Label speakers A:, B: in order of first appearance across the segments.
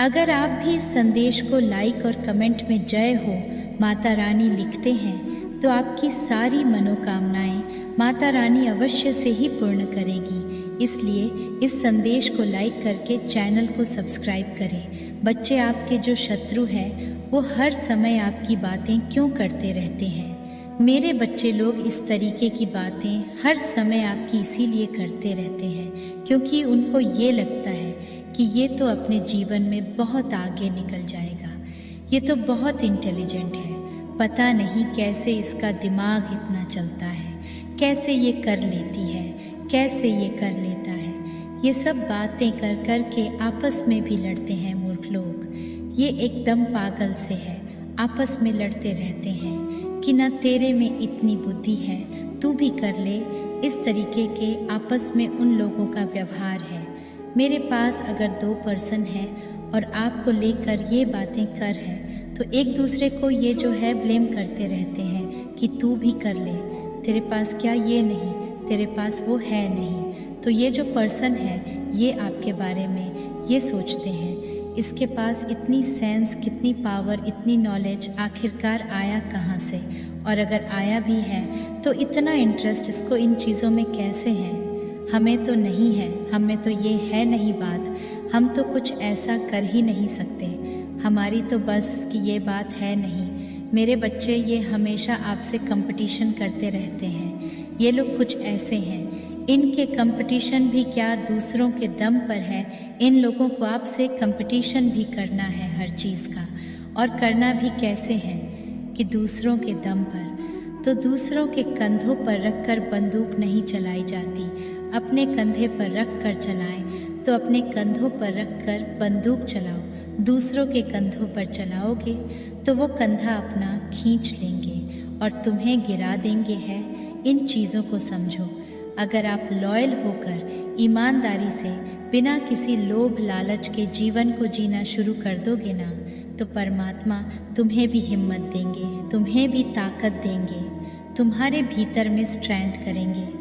A: अगर आप भी इस संदेश को लाइक और कमेंट में जय हो माता रानी लिखते हैं तो आपकी सारी मनोकामनाएं माता रानी अवश्य से ही पूर्ण करेगी। इसलिए इस संदेश को लाइक करके चैनल को सब्सक्राइब करें। बच्चे आपके जो शत्रु हैं वो हर समय आपकी बातें क्यों करते रहते हैं? मेरे बच्चे लोग इस तरीके की बातें हर समय आपकी इसीलिए करते रहते हैं क्योंकि उनको ये लगता है कि ये तो अपने जीवन में बहुत आगे निकल जाएगा, ये तो बहुत इंटेलिजेंट है, पता नहीं कैसे इसका दिमाग इतना चलता है, कैसे ये कर लेती है, कैसे ये कर लेता है। ये सब बातें कर कर के आपस में भी लड़ते हैं मूर्ख लोग। ये एकदम पागल से है, आपस में लड़ते रहते हैं कि ना तेरे में इतनी बुद्धि है, तू भी कर ले। इस तरीके के आपस में उन लोगों का व्यवहार है। मेरे पास अगर 2 पर्सन हैं और आपको लेकर ये बातें कर है तो एक दूसरे को ये जो है ब्लेम करते रहते हैं कि तू भी कर ले, तेरे पास क्या ये नहीं, तेरे पास वो है नहीं। तो ये जो पर्सन है ये आपके बारे में ये सोचते हैं इसके पास इतनी सेंस, कितनी पावर, इतनी नॉलेज आखिरकार आया कहाँ से, और अगर आया भी है तो इतना इंटरेस्ट इसको इन चीज़ों में कैसे है? हमें तो नहीं है, हमें तो ये है नहीं बात, हम तो कुछ ऐसा कर ही नहीं सकते, हमारी तो बस कि ये बात है नहीं। मेरे बच्चे ये हमेशा आपसे कंपटीशन करते रहते हैं। ये लोग कुछ ऐसे हैं, इनके कंपटीशन भी क्या दूसरों के दम पर है। इन लोगों को आपसे कंपटीशन भी करना है हर चीज़ का, और करना भी कैसे है कि दूसरों के दम पर। तो दूसरों के कंधों पर रखकर बंदूक नहीं चलाई जाती, अपने कंधे पर रख कर चलाएं तो अपने कंधों पर रखकर बंदूक चलाओ। दूसरों के कंधों पर चलाओगे तो वो कंधा अपना खींच लेंगे और तुम्हें गिरा देंगे है। इन चीज़ों को समझो। अगर आप लॉयल होकर ईमानदारी से बिना किसी लोभ लालच के जीवन को जीना शुरू कर दोगे ना तो परमात्मा तुम्हें भी हिम्मत देंगे, तुम्हें भी ताकत देंगे, तुम्हारे भीतर में स्ट्रेंथ करेंगे।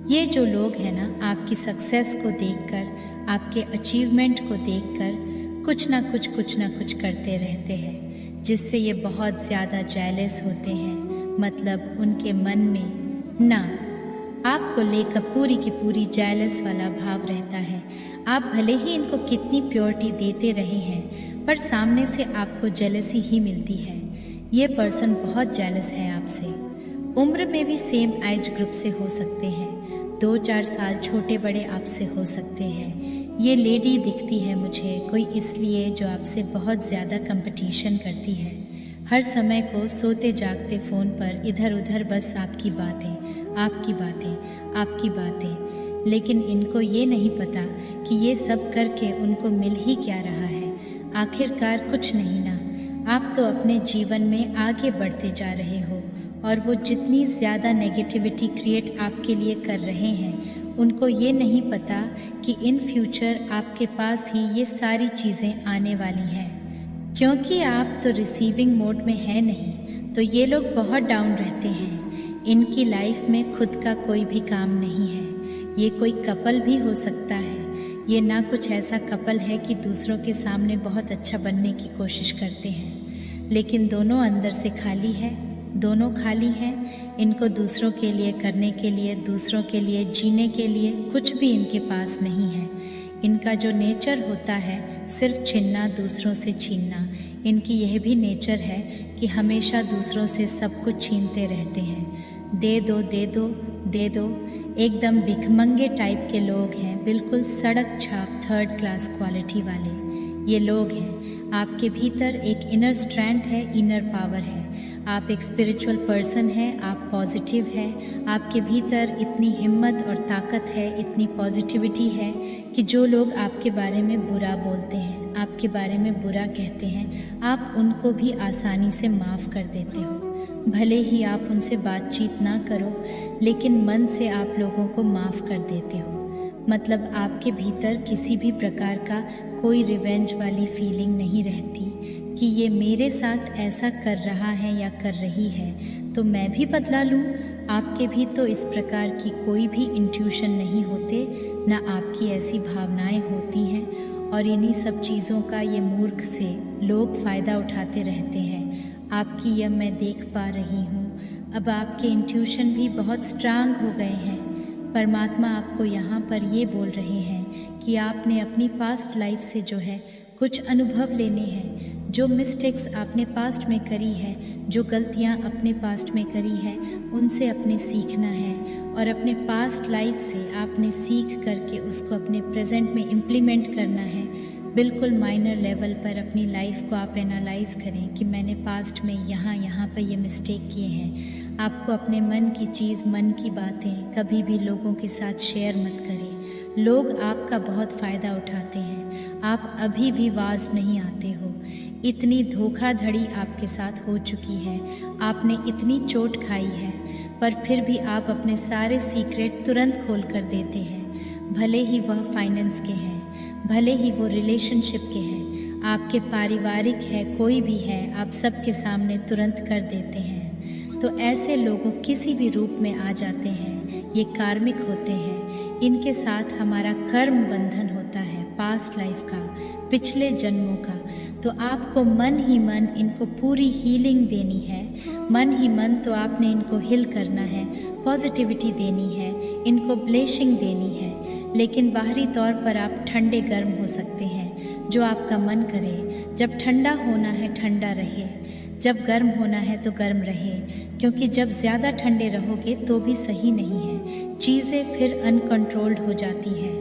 A: ये जो लोग हैं ना आपकी सक्सेस को देखकर, आपके अचीवमेंट को देखकर कुछ ना कुछ करते रहते हैं जिससे ये बहुत ज़्यादा जेलस होते हैं। मतलब उनके मन में ना आपको लेकर पूरी की पूरी जेलस वाला भाव रहता है। आप भले ही इनको कितनी प्योरिटी देते रहे हैं पर सामने से आपको जेलसी ही मिलती है। ये पर्सन बहुत जेलस है आपसे। उम्र में भी सेम एज ग्रुप से हो सकते हैं, 2-4 साल छोटे बड़े आपसे हो सकते हैं। ये लेडी दिखती है मुझे कोई इसलिए जो आपसे बहुत ज़्यादा कंपटीशन करती है। हर समय को सोते जागते फ़ोन पर इधर उधर बस आपकी बातें, आपकी बातें, आपकी बातें। लेकिन इनको ये नहीं पता कि ये सब करके उनको मिल ही क्या रहा है। आखिरकार कुछ नहीं ना। आप तो अपने जीवन में आगे बढ़ते जा रहे हो और वो जितनी ज़्यादा नेगेटिविटी क्रिएट आपके लिए कर रहे हैं उनको ये नहीं पता कि इन फ्यूचर आपके पास ही ये सारी चीज़ें आने वाली हैं। क्योंकि आप तो रिसीविंग मोड में है नहीं तो ये लोग बहुत डाउन रहते हैं। इनकी लाइफ में खुद का कोई भी काम नहीं है। ये कोई कपल भी हो सकता है। ये ना कुछ ऐसा कपल है कि दूसरों के सामने बहुत अच्छा बनने की कोशिश करते हैं, लेकिन दोनों अंदर से खाली है, दोनों खाली हैं। इनको दूसरों के लिए करने के लिए, दूसरों के लिए जीने के लिए कुछ भी इनके पास नहीं है। इनका जो नेचर होता है सिर्फ छीनना, दूसरों से छीनना। इनकी यह भी नेचर है कि हमेशा दूसरों से सब कुछ छीनते रहते हैं। दे दो दे दो दे दो, एकदम भिखमंगे टाइप के लोग हैं, बिल्कुल सड़क छाप 3rd क्लास क्वालिटी वाले ये लोग हैं। आपके भीतर एक इनर स्ट्रेंथ है, इनर पावर है। आप एक स्पिरिचुअल पर्सन हैं, आप पॉजिटिव हैं। आपके भीतर इतनी हिम्मत और ताकत है, इतनी पॉजिटिविटी है कि जो लोग आपके बारे में बुरा बोलते हैं, आपके बारे में बुरा कहते हैं, आप उनको भी आसानी से माफ़ कर देते हो। भले ही आप उनसे बातचीत ना करो लेकिन मन से आप लोगों को माफ़ कर देते हो। मतलब आपके भीतर किसी भी प्रकार का कोई रिवेंज वाली फीलिंग नहीं रहती कि ये मेरे साथ ऐसा कर रहा है या कर रही है तो मैं भी बदला लूँ। आपके भी तो इस प्रकार की कोई भी इंट्यूशन नहीं होते, ना आपकी ऐसी भावनाएं होती हैं और इन्हीं सब चीज़ों का ये मूर्ख से लोग फ़ायदा उठाते रहते हैं। आपकी यह मैं देख पा रही हूँ। अब आपके इंट्यूशन भी बहुत स्ट्रांग हो गए हैं। परमात्मा आपको यहाँ पर ये बोल रहे हैं कि आपने अपनी पास्ट लाइफ से जो है कुछ अनुभव लेने हैं। जो मिस्टेक्स आपने पास्ट में करी है, जो गलतियाँ अपने पास्ट में करी है, उनसे अपने सीखना है और अपने पास्ट लाइफ से आपने सीख करके उसको अपने प्रेजेंट में इम्प्लीमेंट करना है। बिल्कुल माइनर लेवल पर अपनी लाइफ को आप एनालाइज करें कि मैंने पास्ट में यहाँ पर ये मिस्टेक किए हैं। आपको अपने मन की चीज़, मन की बातें कभी भी लोगों के साथ शेयर मत करें। लोग आपका बहुत फ़ायदा उठाते हैं। आप अभी भी वाज नहीं आते हो। इतनी धोखाधड़ी आपके साथ हो चुकी है, आपने इतनी चोट खाई है, पर फिर भी आप अपने सारे सीक्रेट तुरंत खोल कर देते हैं। भले ही वह फाइनेंस के हैं, भले ही वो रिलेशनशिप के हैं, आपके पारिवारिक है, कोई भी है, आप सबके सामने तुरंत कर देते हैं। तो ऐसे लोगों किसी भी रूप में आ जाते हैं, ये कार्मिक होते हैं। इनके साथ हमारा कर्म बंधन होता है, पास्ट लाइफ का, पिछले जन्मों का। तो आपको मन ही मन इनको पूरी हीलिंग देनी है। मन ही मन तो आपने इनको हिल करना है, पॉजिटिविटी देनी है, इनको ब्लेसिंग देनी है। लेकिन बाहरी तौर पर आप ठंडे गर्म हो सकते हैं, जो आपका मन करे। जब ठंडा होना है ठंडा रहे, जब गर्म होना है तो गर्म रहे, क्योंकि जब ज़्यादा ठंडे रहोगे तो भी सही नहीं है, चीज़ें फिर अनकंट्रोल्ड हो जाती हैं।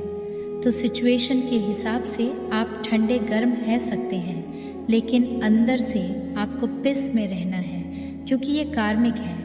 A: तो सिचुएशन के हिसाब से आप ठंडे गर्म है सकते हैं, लेकिन अंदर से आपको पीस में रहना है, क्योंकि ये कार्मिक है।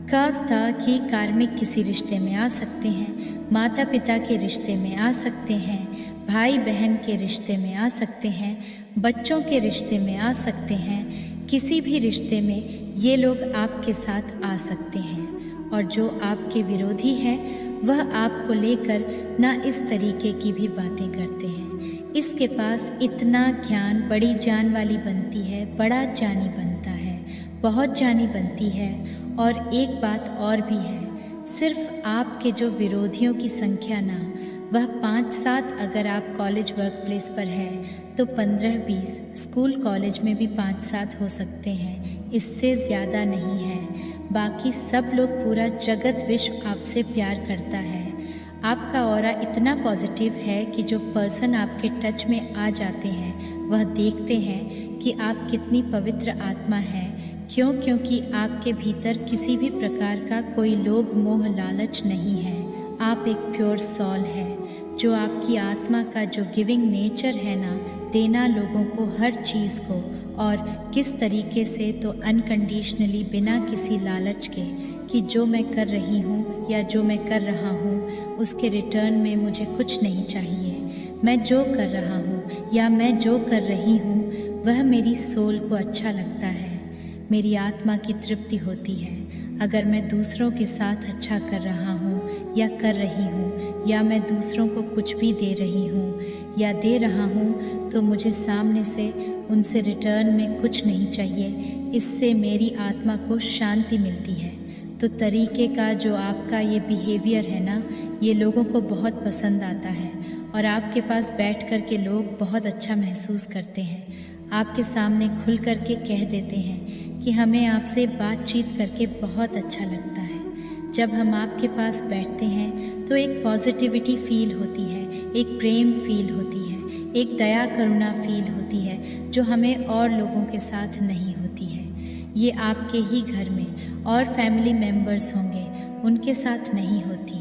A: कब था कि कार्मिक किसी रिश्ते में आ सकते हैं, माता पिता के रिश्ते में आ सकते हैं, भाई बहन के रिश्ते में आ सकते हैं, बच्चों के रिश्ते में आ सकते हैं, किसी भी रिश्ते में ये लोग आपके साथ आ सकते हैं। और जो आपके विरोधी हैं वह आपको लेकर ना इस तरीके की भी बातें करते हैं। इसके पास इतना ज्ञान, बड़ी जान वाली बनती है, बड़ा जानी बनता है, बहुत जानी बनती है। और एक बात और भी है, सिर्फ आपके जो विरोधियों की संख्या ना, वह 5-7 अगर आप कॉलेज वर्क प्लेस पर है तो 15-20 स्कूल कॉलेज में भी 5-7 हो सकते हैं, इससे ज़्यादा नहीं है। बाकी सब लोग, पूरा जगत विश्व आपसे प्यार करता है। आपका ऑरा इतना पॉजिटिव है कि जो पर्सन आपके टच में आ जाते हैं वह देखते हैं कि आप कितनी पवित्र आत्मा है। क्यों? क्योंकि आपके भीतर किसी भी प्रकार का कोई लोभ, मोह, लालच नहीं है। आप एक प्योर सॉल है। जो आपकी आत्मा का जो गिविंग नेचर है ना, देना लोगों को हर चीज़ को, और किस तरीके से, तो अनकंडीशनली, बिना किसी लालच के कि जो मैं कर रही हूँ या जो मैं कर रहा हूँ उसके रिटर्न में मुझे कुछ नहीं चाहिए। मैं जो कर रहा हूँ या मैं जो कर रही हूँ वह मेरी सोल को अच्छा लगता है, मेरी आत्मा की तृप्ति होती है। अगर मैं दूसरों के साथ अच्छा कर रहा हूँ या कर रही हूँ, या मैं दूसरों को कुछ भी दे रही हूँ या दे रहा हूँ, तो मुझे सामने से उनसे रिटर्न में कुछ नहीं चाहिए। इससे मेरी आत्मा को शांति मिलती है। तो तरीके का जो आपका ये बिहेवियर है ना, ये लोगों को बहुत पसंद आता है और आपके पास बैठ कर के लोग बहुत अच्छा महसूस करते हैं। आपके सामने खुल कर के कह देते हैं कि हमें आपसे बातचीत करके बहुत अच्छा लगता है। जब हम आपके पास बैठते हैं तो एक पॉजिटिविटी फील होती है, एक प्रेम फील होती है, एक दया करुणा फील होती है, जो हमें और लोगों के साथ नहीं होती है। ये आपके ही घर में और फैमिली मेम्बर्स होंगे, उनके साथ नहीं होती।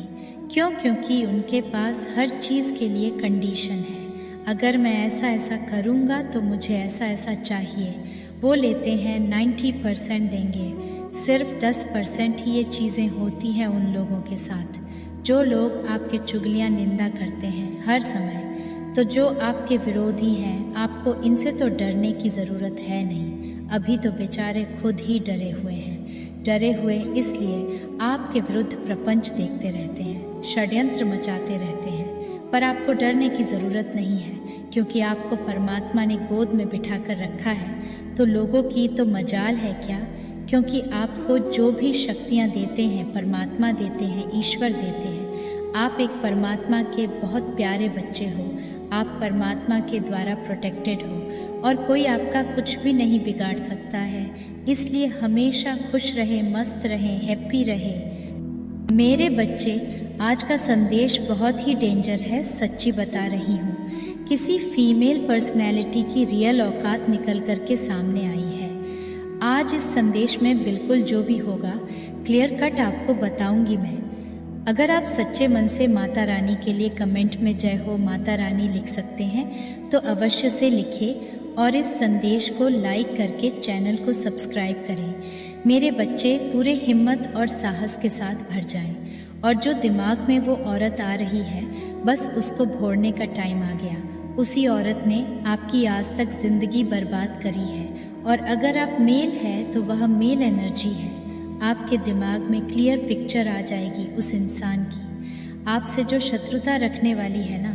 A: क्यों? क्योंकि उनके पास हर चीज़ के लिए कंडीशन है। अगर मैं ऐसा ऐसा करूँगा तो मुझे ऐसा ऐसा चाहिए। वो लेते हैं 90% देंगे, सिर्फ 10% ही ये चीज़ें होती हैं उन लोगों के साथ जो लोग आपके चुगलियाँ निंदा करते हैं हर समय। तो जो आपके विरोधी हैं, आपको इनसे तो डरने की ज़रूरत है नहीं। अभी तो बेचारे खुद ही डरे हुए हैं। डरे हुए इसलिए आपके विरुद्ध प्रपंच देखते रहते हैं, षड्यंत्र मचाते रहते हैं। पर आपको डरने की ज़रूरत नहीं है, क्योंकि आपको परमात्मा ने गोद में बिठा कर रखा है। तो लोगों की तो मजाल है क्या? क्योंकि आपको जो भी शक्तियाँ देते हैं परमात्मा देते हैं, ईश्वर देते हैं। आप एक परमात्मा के बहुत प्यारे बच्चे हो। आप परमात्मा के द्वारा प्रोटेक्टेड हो और कोई आपका कुछ भी नहीं बिगाड़ सकता है। इसलिए हमेशा खुश रहें, मस्त रहें, हैप्पी रहें। मेरे बच्चे, आज का संदेश बहुत ही डेंजर है, सच्ची बता रही हूँ। किसी फीमेल पर्सनैलिटी की रियल औकात निकल कर के सामने आई है। आज इस संदेश में बिल्कुल जो भी होगा क्लियर कट आपको बताऊंगी मैं। अगर आप सच्चे मन से माता रानी के लिए कमेंट में जय हो माता रानी लिख सकते हैं तो अवश्य से लिखें और इस संदेश को लाइक करके चैनल को सब्सक्राइब करें। मेरे बच्चे पूरे हिम्मत और साहस के साथ भर जाएं और जो दिमाग में वो औरत आ रही है बस उसको भोड़ने का टाइम आ गया। उसी औरत ने आपकी आज तक ज़िंदगी बर्बाद करी है और अगर आप मेल है तो वह मेल एनर्जी है। आपके दिमाग में क्लियर पिक्चर आ जाएगी उस इंसान की। आपसे जो शत्रुता रखने वाली है ना,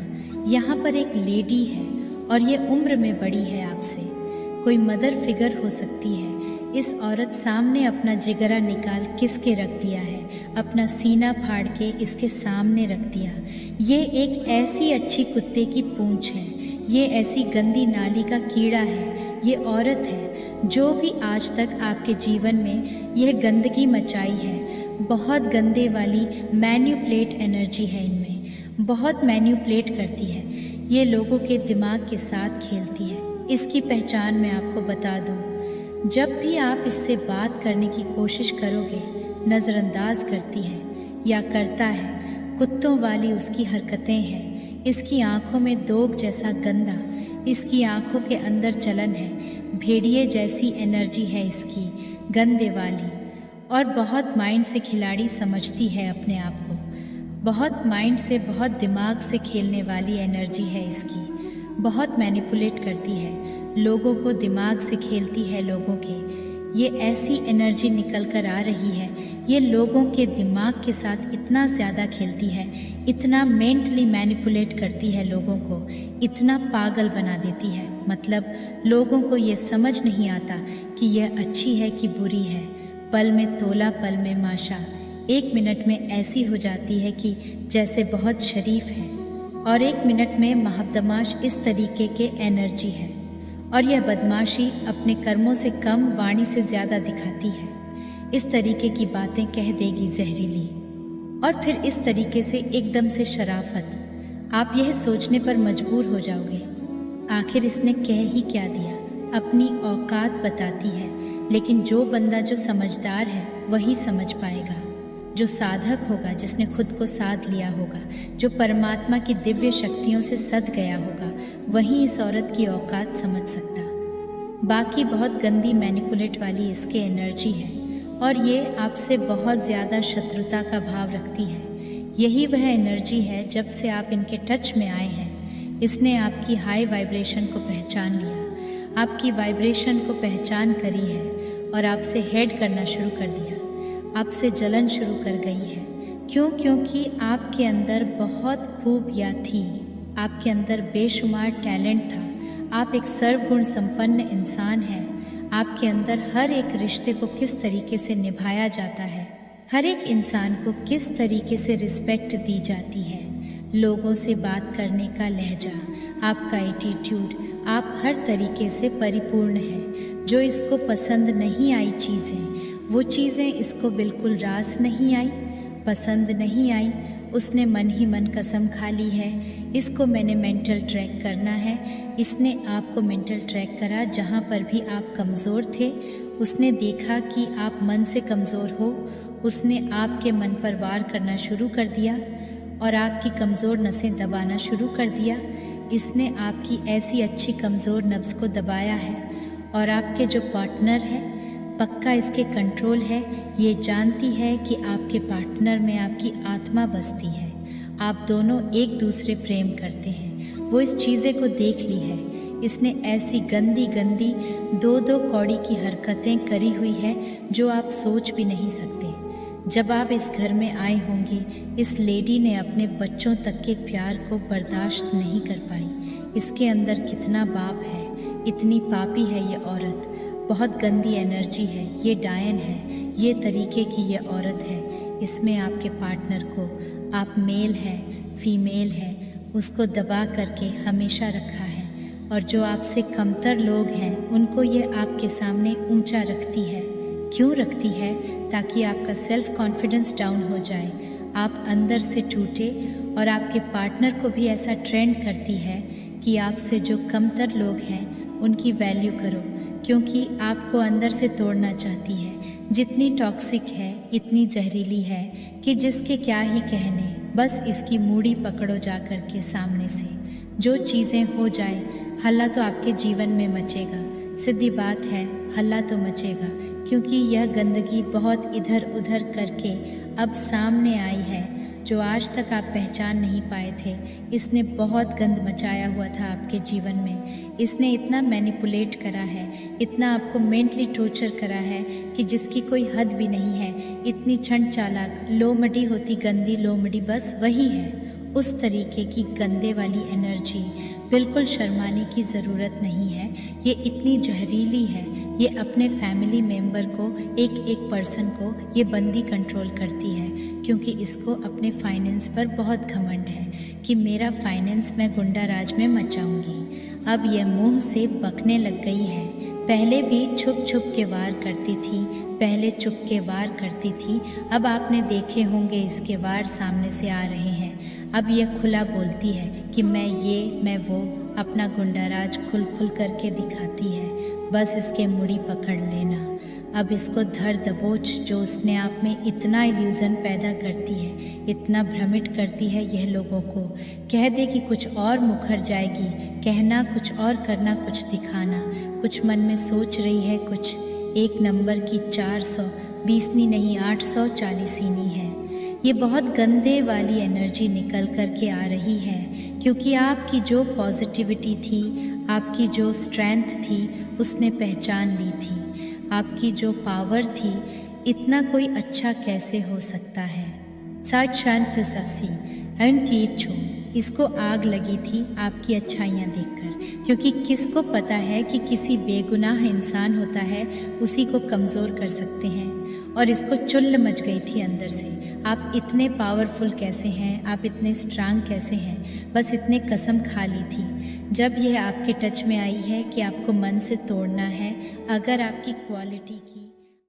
A: यहाँ पर एक लेडी है और ये उम्र में बड़ी है आपसे। कोई मदर फिगर हो सकती है। इस औरत सामने अपना जिगरा निकाल किसके रख दिया है, अपना सीना फाड़ के इसके सामने रख दिया। ये एक ऐसी अच्छी कुत्ते की पूंछ है, ये ऐसी गंदी नाली का कीड़ा है, ये औरत है जो भी आज तक आपके जीवन में यह गंदगी मचाई है। बहुत गंदे वाली मैन्युपुलेट एनर्जी है इनमें, बहुत मैन्युपुलेट करती है। ये लोगों के दिमाग के साथ खेलती है। इसकी पहचान मैं आपको बता दूं। जब भी आप इससे बात करने की कोशिश करोगे, नज़रअंदाज करती है या करता है। कुत्तों वाली उसकी हरकतें हैं। इसकी आंखों में दोग जैसा गंदा, इसकी आंखों के अंदर चलन है। भेड़िए जैसी एनर्जी है इसकी, गंदे वाली। और बहुत माइंड से खिलाड़ी समझती है अपने आप को। बहुत माइंड से, बहुत दिमाग से खेलने वाली एनर्जी है इसकी। बहुत मैनिपुलेट करती है लोगों को, दिमाग से खेलती है लोगों के। ये ऐसी एनर्जी निकल कर आ रही है, ये लोगों के दिमाग के साथ इतना ज़्यादा खेलती है, इतना मेंटली मैनिपुलेट करती है लोगों को, इतना पागल बना देती है। मतलब लोगों को ये समझ नहीं आता कि यह अच्छी है कि बुरी है। पल में तोला, पल में माशा। 1 मिनट में ऐसी हो जाती है कि जैसे बहुत शरीफ है और 1 मिनट में महबदमाश इस तरीके के एनर्जी है। और यह बदमाशी अपने कर्मों से कम, वाणी से ज़्यादा दिखाती है। इस तरीके की बातें कह देगी जहरीली और फिर इस तरीके से एकदम से शराफत। आप यह सोचने पर मजबूर हो जाओगे, आखिर इसने कह ही क्या दिया। अपनी औकात बताती है, लेकिन जो बंदा जो समझदार है वही समझ पाएगा। जो साधक होगा, जिसने खुद को साध लिया होगा, जो परमात्मा की दिव्य शक्तियों से सद गया होगा, वही इस औरत की औकात समझ सकता। बाकी बहुत गंदी मैनिपुलेट वाली इसके एनर्जी है और ये आपसे बहुत ज़्यादा शत्रुता का भाव रखती है। यही वह एनर्जी है जब से आप इनके टच में आए हैं, इसने आपकी हाई वाइब्रेशन को पहचान लिया, आपकी वाइब्रेशन को पहचान करी है और आपसे हेड करना शुरू कर दिया, आपसे जलन शुरू कर गई है। क्यों? क्योंकि आपके अंदर बहुत खूबियाँ थी, आपके अंदर बेशुमार टैलेंट था। आप एक सर्वगुण संपन्न इंसान हैं। आपके अंदर हर एक रिश्ते को किस तरीके से निभाया जाता है, हर एक इंसान को किस तरीके से रिस्पेक्ट दी जाती है, लोगों से बात करने का लहजा, आपका एटीट्यूड, आप हर तरीके से परिपूर्ण हैं। जो इसको पसंद नहीं आई चीज़ें, वो चीज़ें इसको बिल्कुल रास नहीं आई, पसंद नहीं आई, उसने मन ही मन कसम खा ली है इसको मैंने मेंटल ट्रैक करना है। इसने आपको मेंटल ट्रैक करा जहाँ पर भी आप कमज़ोर थे। उसने देखा कि आप मन से कमज़ोर हो, उसने आपके मन पर वार करना शुरू कर दिया और आपकी कमज़ोर नसें दबाना शुरू कर दिया। इसने आपकी ऐसी अच्छी कमज़ोर नब्ज़ को दबाया है और आपके जो पार्टनर है पक्का इसके कंट्रोल है। ये जानती है कि आपके पार्टनर में आपकी आत्मा बसती है, आप दोनों एक दूसरे प्रेम करते हैं। वो इस चीज़ें को देख ली है। इसने ऐसी गंदी गंदी 2-2 कौड़ी की हरकतें करी हुई है जो आप सोच भी नहीं सकते। जब आप इस घर में आए होंगे, इस लेडी ने अपने बच्चों तक के प्यार को बर्दाश्त नहीं कर पाई। इसके अंदर कितना बाप है, इतनी पापी है ये औरत, बहुत गंदी एनर्जी है, ये डायन है, ये तरीके की ये औरत है। इसमें आपके पार्टनर को, आप मेल है फीमेल है, उसको दबा करके हमेशा रखा है, और जो आपसे कमतर लोग हैं उनको ये आपके सामने ऊंचा रखती है। क्यों रखती है? ताकि आपका सेल्फ कॉन्फिडेंस डाउन हो जाए, आप अंदर से टूटे, और आपके पार्टनर को भी ऐसा ट्रेंड करती है कि आपसे जो कमतर लोग हैं उनकी वैल्यू करो, क्योंकि आपको अंदर से तोड़ना चाहती है। जितनी टॉक्सिक है, इतनी जहरीली है कि जिसके क्या ही कहने, बस इसकी मूड़ी पकड़ो जा कर के सामने से। जो चीज़ें हो जाए, हल्ला तो आपके जीवन में मचेगा, सीधी बात है, हल्ला तो मचेगा, क्योंकि यह गंदगी बहुत इधर उधर करके अब सामने आई है, जो आज तक आप पहचान नहीं पाए थे। इसने बहुत गंद मचाया हुआ था आपके जीवन में। इसने इतना मैनिपुलेट करा है, इतना आपको मेंटली टॉर्चर करा है कि जिसकी कोई हद भी नहीं है। इतनी छंट चालाक, लोमड़ी होती गंदी लोमड़ी, बस वही है। उस तरीके की गंदे वाली एनर्जी, बिल्कुल शर्माने की ज़रूरत नहीं है। ये इतनी जहरीली है, ये अपने फैमिली मेंबर को, एक एक पर्सन को ये बंदी कंट्रोल करती है, क्योंकि इसको अपने फाइनेंस पर बहुत घमंड है कि मेरा फाइनेंस मैं गुंडा राज में मचाऊंगी। अब यह मुंह से बकने लग गई है। पहले भी छुप छुप के वार करती थी, पहले चुप के वार करती थी, अब आपने देखे होंगे इसके वार सामने से आ रहे हैं। अब यह खुला बोलती है कि मैं ये, मैं वो, अपना गुंडाराज खुल खुल करके दिखाती है। बस इसके मुड़ी पकड़ लेना। अब इसको धर दबोच, जो उसने आप में इतना इल्यूज़न पैदा करती है, इतना भ्रमित करती है यह लोगों को। कह दे कि कुछ और मुखर जाएगी, कहना कुछ और, करना कुछ दिखाना। कुछ मन में सोच रही है कुछ, एक नंबर की 420 नहीं 840 है। ये बहुत गंदे वाली एनर्जी निकल कर के आ रही है, क्योंकि आपकी जो पॉजिटिविटी थी, आपकी जो स्ट्रेंथ थी, उसने पहचान ली थी। आपकी जो पावर थी, इतना कोई अच्छा कैसे हो सकता है। साथ शांत सासी छो, इसको आग लगी थी आपकी अच्छाइयाँ देखकर, क्योंकि किसको पता है कि किसी बेगुनाह इंसान होता है, उसी को कमज़ोर कर सकते हैं। और इसको चुल्ल मच गई थी अंदर से, आप इतने पावरफुल कैसे हैं, आप इतने स्ट्रांग कैसे हैं। बस इतने कसम खा ली थी। जब यह आपके टच में आई है कि आपको मन से तोड़ना है, अगर आपकी क्वालिटी की